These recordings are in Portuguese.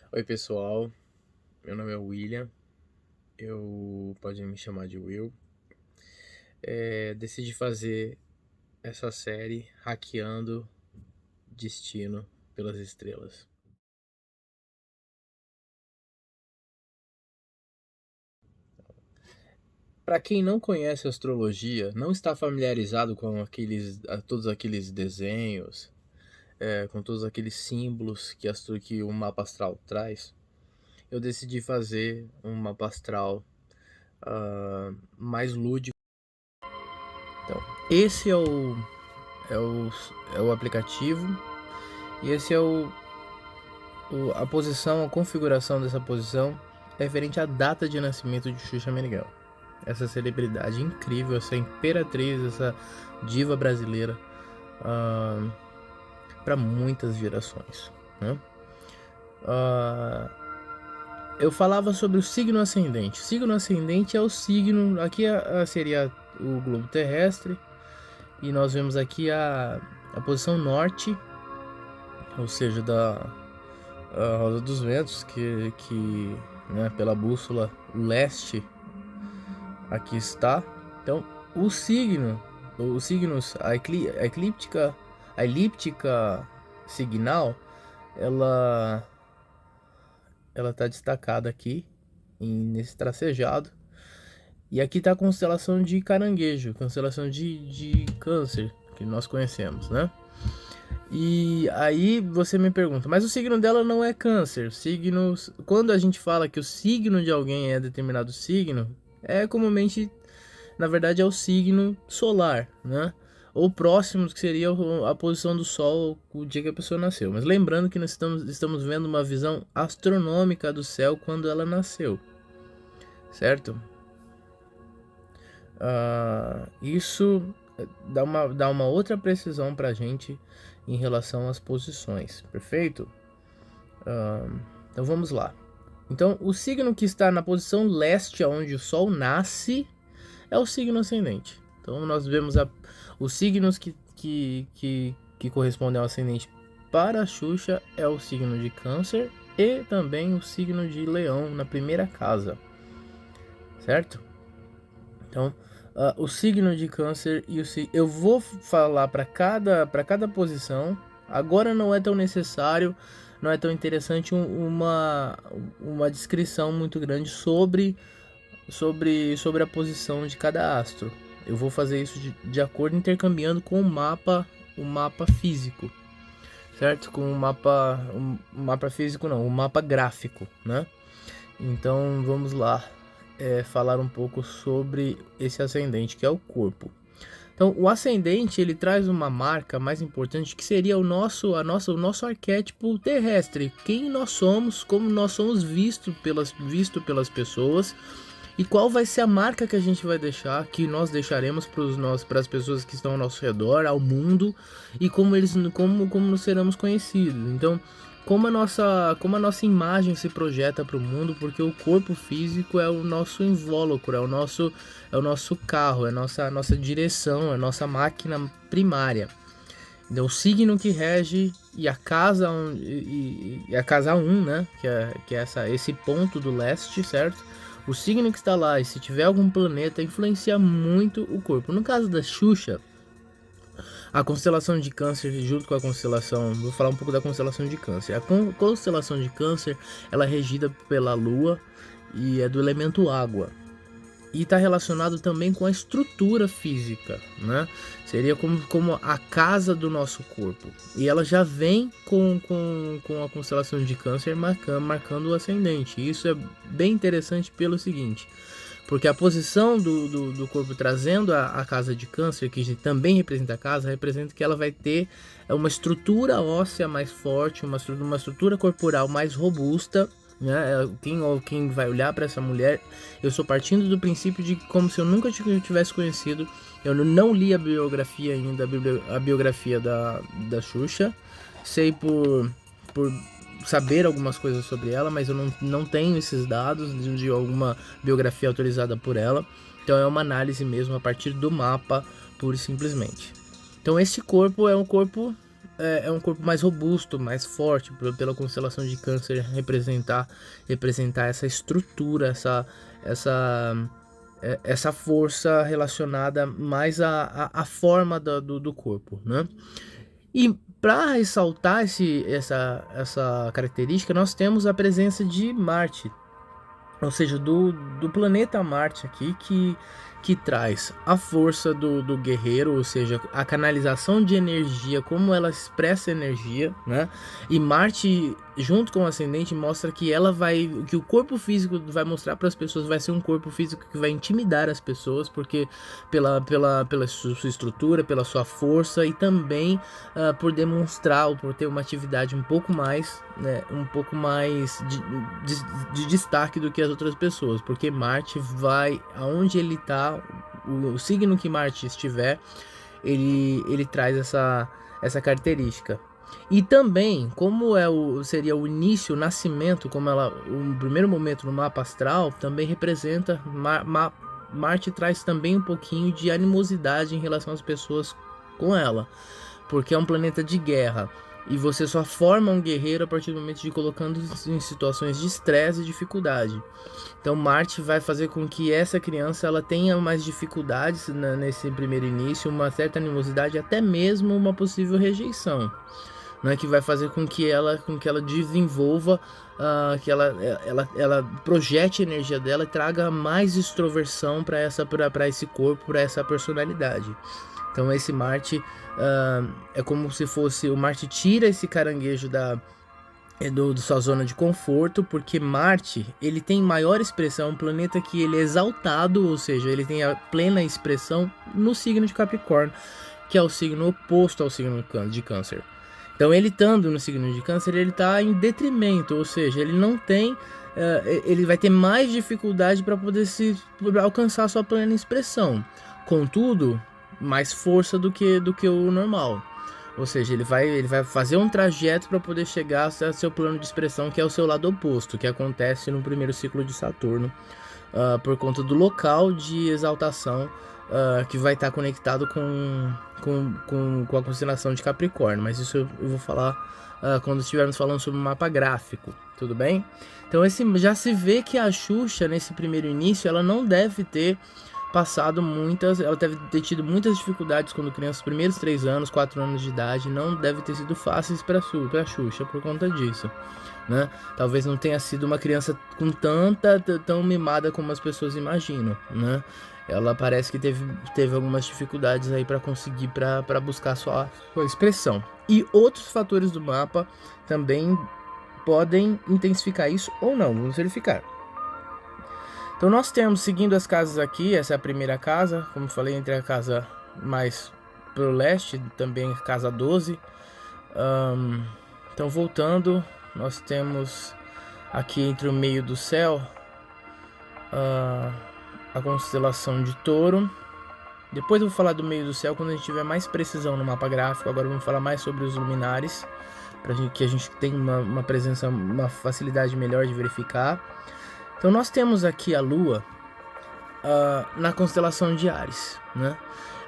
Oi pessoal, meu nome é William, pode me chamar de Will. Decidi fazer essa série Hackeando Destino pelas Estrelas. Para quem não conhece astrologia, não está familiarizado com todos aqueles desenhos, com todos aqueles símbolos que o mapa astral traz, eu decidi fazer um mapa astral mais lúdico. Então, esse é o, é o aplicativo e esse é a posição, a configuração dessa posição referente à data de nascimento de Xuxa Meneghel. Essa celebridade incrível, essa imperatriz, essa diva brasileira para muitas gerações. Né? Eu falava sobre o signo ascendente. O signo ascendente é o signo, aqui seria o globo terrestre, e nós vemos aqui a posição norte, ou seja, da Rosa dos Ventos, que né, pela bússola leste aqui está. Então, os signos, a elíptica signal, ela está destacada aqui nesse tracejado. E aqui está a constelação de Caranguejo, constelação de Câncer, que nós conhecemos, né? E aí você me pergunta, mas o signo dela não é Câncer. Signos, quando a gente fala que o signo de alguém é determinado signo, é comumente, na verdade, é o signo solar, né? Ou próximo, que seria a posição do Sol o dia que a pessoa nasceu. Mas lembrando que nós estamos vendo uma visão astronômica do céu quando ela nasceu, certo? Isso dá uma outra precisão pra gente em relação às posições, perfeito? Então vamos lá. Então o signo que está na posição leste, onde o Sol nasce, é o signo ascendente. Então nós vemos os signos que correspondem ao ascendente para a Xuxa é o signo de Câncer e também o signo de Leão na primeira casa, certo? Então o signo de Câncer e eu vou falar para cada posição. Agora não é tão necessário, não é tão interessante uma descrição muito grande sobre a posição de cada astro. Eu vou fazer isso de acordo, intercambiando com o mapa físico, certo? Com o mapa físico não, o mapa gráfico, né? Então vamos lá, falar um pouco sobre esse ascendente, que é o corpo. Então, o ascendente, ele traz uma marca mais importante, que seria o nosso arquétipo terrestre. Quem nós somos, como nós somos visto pelas pessoas, e qual vai ser a marca que a gente vai deixar, que nós deixaremos para as pessoas que estão ao nosso redor, ao mundo, e como nos seremos conhecidos. Então, como a nossa imagem se projeta para o mundo, porque o corpo físico é o nosso invólucro, é o nosso carro, é a nossa direção, é a nossa máquina primária. Então, o signo que rege e a casa 1, né, que é esse ponto do leste, certo? O signo que está lá, e se tiver algum planeta, influencia muito o corpo. No caso da Xuxa, a constelação de Câncer, junto com a constelação, vou falar um pouco da constelação de Câncer. A constelação de Câncer, ela é regida pela Lua e é do elemento água. E está relacionado também com a estrutura física, né? Seria como a casa do nosso corpo. E ela já vem com a constelação de Câncer marcando o ascendente. E isso é bem interessante pelo seguinte, porque a posição do corpo trazendo a casa de Câncer, que também representa a casa, representa que ela vai ter uma estrutura óssea mais forte, uma estrutura corporal mais robusta, né? Quem vai olhar para essa mulher, eu estou partindo do princípio de como se eu nunca tivesse conhecido. Eu não li a biografia ainda, a biografia da Xuxa. Sei por saber algumas coisas sobre ela, mas eu não tenho esses dados de alguma biografia autorizada por ela. Então é uma análise mesmo a partir do mapa, pura e simplesmente. Então esse corpo é um corpo é um corpo mais robusto, mais forte, pela constelação de Câncer representar essa estrutura, essa força relacionada mais à forma do corpo, né? E para ressaltar essa característica, nós temos a presença de Marte, ou seja, do planeta Marte aqui, que traz a força do guerreiro, ou seja, a canalização de energia, como ela expressa energia, né? E Marte, junto com o ascendente, mostra que que o corpo físico vai mostrar para as pessoas, vai ser um corpo físico que vai intimidar as pessoas, porque pela sua estrutura, pela sua força e também por demonstrar, ou por ter uma atividade um pouco mais, né, de destaque do que as outras pessoas, porque Marte vai aonde ele está, o signo que Marte estiver, ele traz essa característica. E também, como seria o início, o nascimento, como o primeiro momento no mapa astral, também representa, Marte traz também um pouquinho de animosidade em relação às pessoas com ela, porque é um planeta de guerra. E você só forma um guerreiro a partir do momento de colocando em situações de estresse e dificuldade. Então Marte vai fazer com que essa criança ela tenha mais dificuldades nesse primeiro início, uma certa animosidade, até mesmo uma possível rejeição, né, que vai fazer com que ela desenvolva, que ela projete a energia dela e traga mais extroversão para esse corpo, para essa personalidade. Então esse Marte é como se fosse, o Marte tira esse caranguejo da sua zona de conforto, porque Marte ele tem maior expressão, um planeta que ele é exaltado, ou seja, ele tem a plena expressão no signo de Capricórnio, que é o signo oposto ao signo de Câncer. Então ele estando no signo de Câncer, ele está em detrimento, ou seja, ele não tem, ele vai ter mais dificuldade para poder alcançar a sua plena expressão. Contudo, mais força do que o normal. Ou seja, ele vai fazer um trajeto para poder chegar ao seu plano de expressão, que é o seu lado oposto, que acontece no primeiro ciclo de Saturno, por conta do local de exaltação que vai estar conectado com a constelação de Capricórnio. Mas isso eu vou falar quando estivermos falando sobre o mapa gráfico, tudo bem? Então já se vê que a Xuxa, nesse primeiro início, ela não deve ter ela deve ter tido muitas dificuldades quando criança, os primeiros 3 anos, 4 anos de idade, não deve ter sido fáceis para a Xuxa por conta disso, né? Talvez não tenha sido uma criança com tão mimada como as pessoas imaginam, né? Ela parece que teve algumas dificuldades aí para conseguir, para buscar sua expressão. E outros fatores do mapa também podem intensificar isso ou não, vamos verificar. Então nós temos, seguindo as casas aqui, essa é a primeira casa, como falei, entre a casa mais pro leste, também a casa 12. Então voltando, nós temos aqui entre o meio do céu a constelação de Touro. Depois eu vou falar do meio do céu quando a gente tiver mais precisão no mapa gráfico. Agora vamos falar mais sobre os luminares, para que a gente tenha uma presença, uma facilidade melhor de verificar. Então nós temos aqui a Lua na constelação de Áries, né?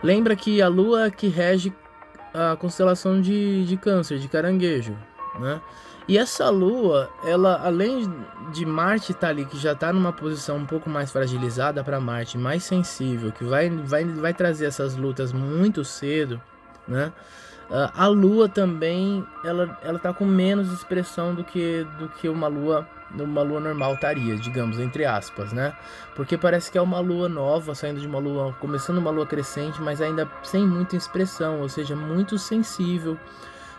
Lembra que a Lua que rege a constelação de Câncer, de Caranguejo, né? E essa Lua, ela, além de Marte estar ali, que já está numa posição um pouco mais fragilizada para Marte, mais sensível, que vai trazer essas lutas muito cedo, né? A Lua também, ela tá com menos expressão do que uma Lua normal estaria, digamos, entre aspas, né? Porque parece que é uma Lua nova, saindo de uma Lua, começando uma Lua crescente, mas ainda sem muita expressão, ou seja, muito sensível,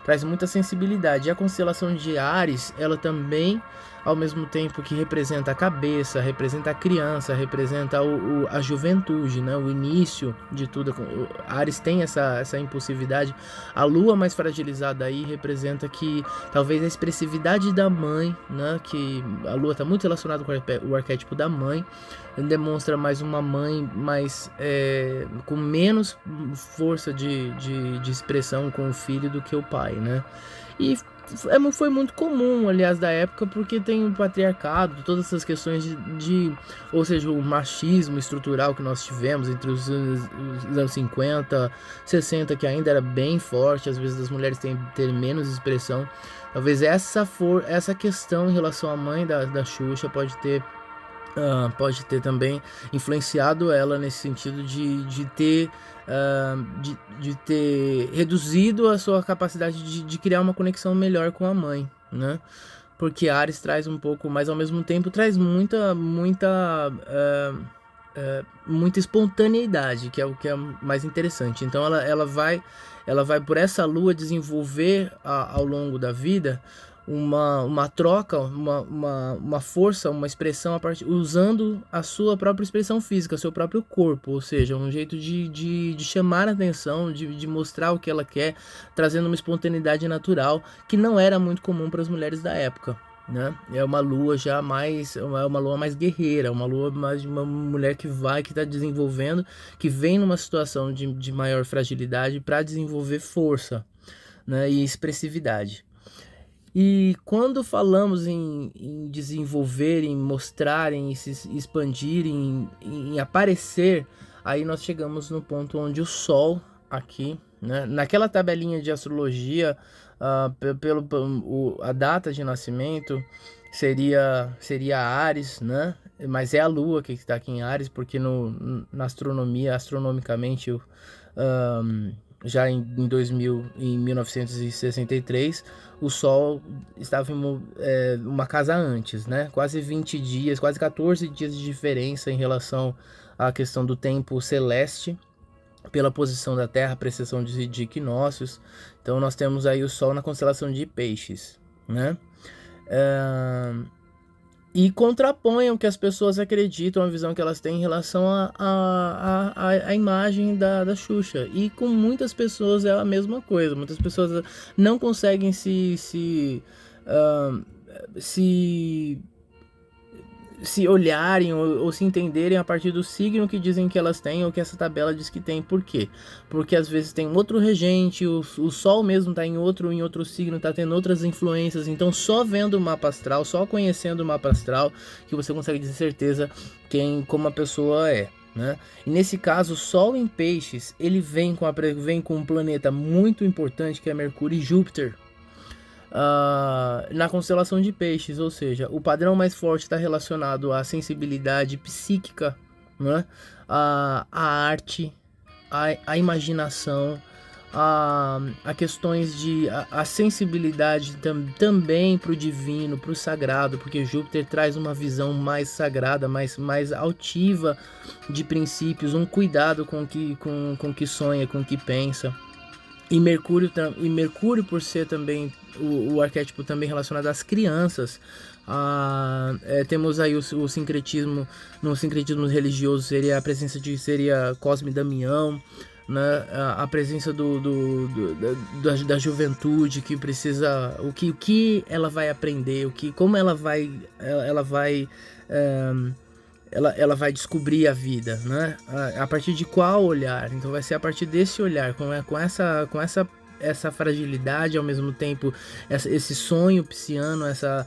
traz muita sensibilidade. E a constelação de Áries, ela também, ao mesmo tempo que representa a cabeça, representa a criança, representa a juventude, né? O início de tudo. Áries tem essa impulsividade. A Lua mais fragilizada aí representa que talvez a expressividade da mãe, né? Que a Lua está muito relacionada com o arquétipo da mãe, demonstra mais uma mãe com menos força de expressão com o filho do que o pai, né? E foi muito comum, aliás, da época, porque tem o patriarcado, todas essas questões ou seja, o machismo estrutural que nós tivemos entre os anos 50, 60, que ainda era bem forte, às vezes as mulheres terem menos expressão. Talvez essa questão em relação à mãe da Xuxa pode ter também influenciado ela nesse sentido de ter reduzido a sua capacidade de criar uma conexão melhor com a mãe, né? Porque Ares traz um pouco, mas ao mesmo tempo traz muita espontaneidade, que é o que é mais interessante. Então ela vai por essa lua desenvolver ao longo da vida uma troca, uma força, uma expressão usando a sua própria expressão física, seu próprio corpo, ou seja, um jeito de chamar a atenção, de mostrar o que ela quer, trazendo uma espontaneidade natural que não era muito comum para as mulheres da época, né? É uma lua mais guerreira, uma lua mais de uma mulher que está desenvolvendo, que vem numa situação de maior fragilidade para desenvolver força, né, e expressividade. E quando falamos em desenvolver, em mostrar, em se expandir, em aparecer, aí nós chegamos no ponto onde o Sol aqui, né, naquela tabelinha de astrologia, a data de nascimento seria Áries, né? Mas é a Lua que está aqui em Áries, porque na astronomia, astronomicamente, já em 1963, o Sol estava em uma casa antes, né? Quase 20 dias, quase 14 dias de diferença em relação à questão do tempo celeste, pela posição da Terra, precessão de equinócios. Então nós temos aí o Sol na constelação de Peixes, né? E contrapõem o que as pessoas acreditam, a visão que elas têm em relação à imagem da Xuxa. E com muitas pessoas é a mesma coisa. Muitas pessoas não conseguem se olharem ou se entenderem a partir do signo que dizem que elas têm ou que essa tabela diz que tem. Por quê? Porque às vezes tem outro regente, o Sol mesmo está em outro signo, está tendo outras influências. Então só vendo o mapa astral, só conhecendo o mapa astral, que você consegue ter certeza como a pessoa é, né? E nesse caso, o Sol em Peixes, ele vem com um planeta muito importante, que é Mercúrio e Júpiter, na constelação de Peixes, ou seja, o padrão mais forte está relacionado à sensibilidade psíquica, né? À arte, à imaginação, a questões a sensibilidade também para o divino, para o sagrado, porque Júpiter traz uma visão mais sagrada, mais altiva de princípios, um cuidado com o que sonha, com o que pensa. E Mercúrio, por ser também o arquétipo também relacionado às crianças, temos aí o sincretismo. No sincretismo religioso seria a presença seria Cosme e Damião, né? A presença da juventude, que precisa, o que ela vai aprender, como ela vai descobrir a vida, né? A partir de qual olhar? Então vai ser a partir desse olhar, com essa fragilidade, ao mesmo tempo esse sonho pisciano, essa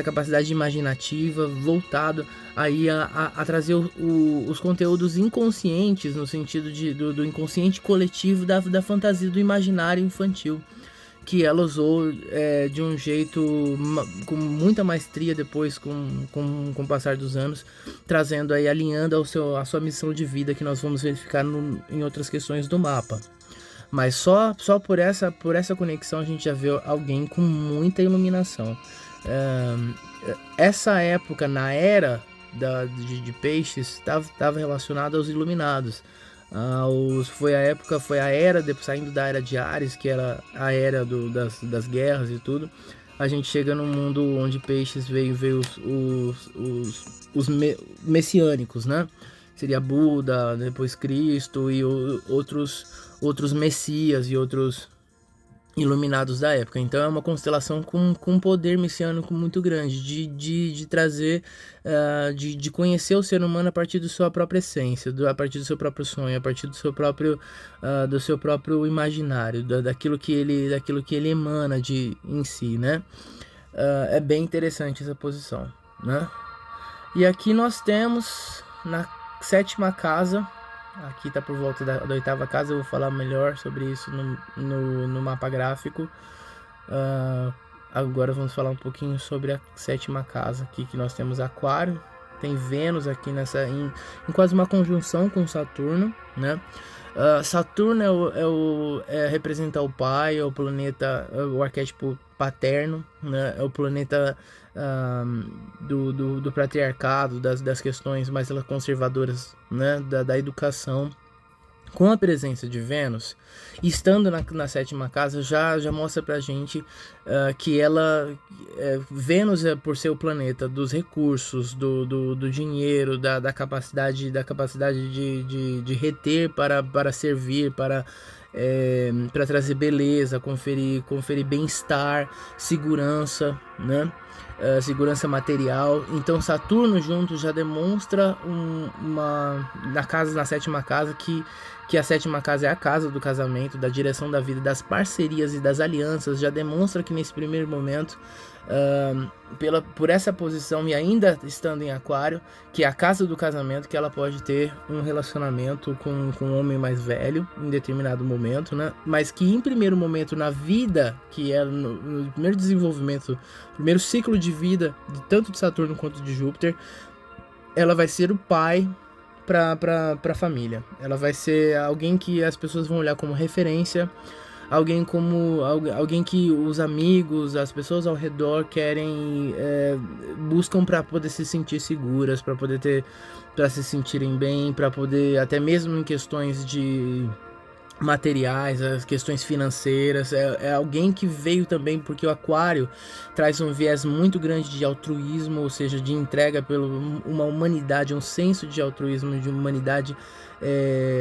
capacidade imaginativa, voltado aí a trazer os conteúdos inconscientes, no sentido do inconsciente coletivo, da fantasia, do imaginário infantil, que ela usou de um jeito com muita maestria depois, com o passar dos anos, trazendo aí, alinhando a sua missão de vida, que nós vamos verificar em outras questões do mapa. Mas só por essa conexão a gente já vê alguém com muita iluminação. Essa época, na era de Peixes, estava relacionada aos iluminados. Foi a era, saindo da era de Áries, que era a era das guerras e tudo. A gente chega num mundo onde Peixes veio os messiânicos, né? Seria Buda, depois Cristo e outros messias e outros iluminados da época. Então é uma constelação com um poder messiânico muito grande, de trazer, de conhecer o ser humano a partir da sua própria essência, a partir do seu próprio sonho, a partir do seu próprio imaginário, daquilo que ele emana em si, né? É bem interessante essa posição, né? E aqui nós temos na sétima casa. Aqui está por volta da oitava casa, eu vou falar melhor sobre isso no mapa gráfico. Agora vamos falar um pouquinho sobre a sétima casa aqui, que nós temos Aquário. Tem Vênus aqui em quase uma conjunção com Saturno, né? Saturno representa o pai, é o planeta, o arquétipo paterno, né? É o planeta do patriarcado, das questões mais conservadoras, né? Da educação. Com a presença de Vênus, estando na sétima casa, já mostra pra gente que Vênus por ser o planeta dos recursos, do dinheiro, da capacidade de reter para servir, para trazer beleza, conferir bem-estar, segurança, né? Segurança material. Então Saturno junto já demonstra na sétima casa que a sétima casa é a casa do casamento, da direção da vida, das parcerias e das alianças. Já demonstra que nesse primeiro momento, por essa posição e ainda estando em Aquário, que é a casa do casamento, que ela pode ter um relacionamento com um homem mais velho em determinado momento, né? Mas que em primeiro momento na vida, que é no primeiro desenvolvimento, primeiro ciclo de vida, tanto de Saturno quanto de Júpiter, ela vai ser o pai para a família. Ela vai ser alguém que as pessoas vão olhar como referência, alguém que os amigos, as pessoas ao redor buscam para poder se sentir seguras, para se sentirem bem, para poder, até mesmo em questões de materiais, as questões financeiras. É alguém que veio também porque o Aquário traz um viés muito grande de altruísmo, ou seja, de entrega pela uma humanidade, um senso de altruísmo, de humanidade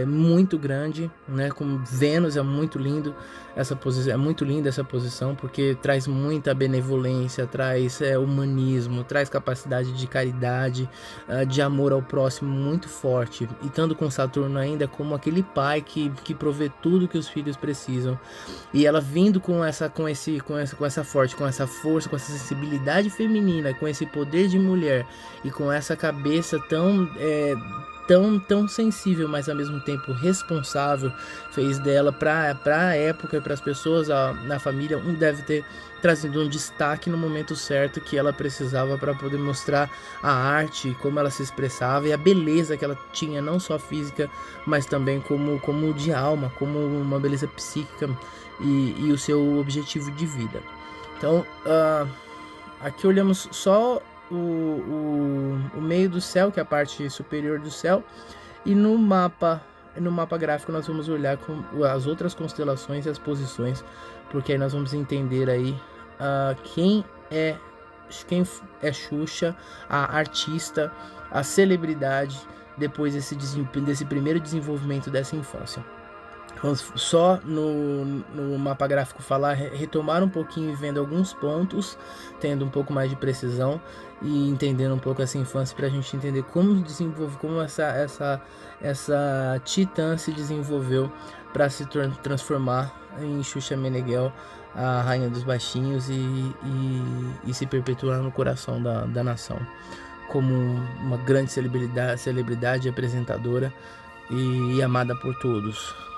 muito grande, né? Como Vênus é muito lindo essa posição, é muito linda essa posição, porque traz muita benevolência, traz humanismo, traz capacidade de caridade, de amor ao próximo muito forte, e estando com Saturno ainda como aquele pai que provê tudo que os filhos precisam. E ela vindo com essa força, com essa sensibilidade feminina, com esse poder de mulher e com essa cabeça tão sensível, mas ao mesmo tempo responsável, fez dela para a época e para as pessoas na família, deve ter trazido um destaque no momento certo que ela precisava para poder mostrar a arte, como ela se expressava e a beleza que ela tinha, não só física, mas também como de alma, como uma beleza psíquica e o seu objetivo de vida. Então, aqui olhamos só o meio do céu, que é a parte superior do céu, e no mapa gráfico nós vamos olhar com as outras constelações e as posições, porque aí nós vamos entender aí quem é Xuxa, a artista, a celebridade, depois desse primeiro desenvolvimento dessa infância. Vamos só no mapa gráfico retomar um pouquinho e vendo alguns pontos, tendo um pouco mais de precisão e entendendo um pouco essa infância, para a gente entender como essa titã se desenvolveu para se transformar em Xuxa Meneghel, a rainha dos baixinhos, e se perpetuar no coração da nação como uma grande celebridade apresentadora e amada por todos.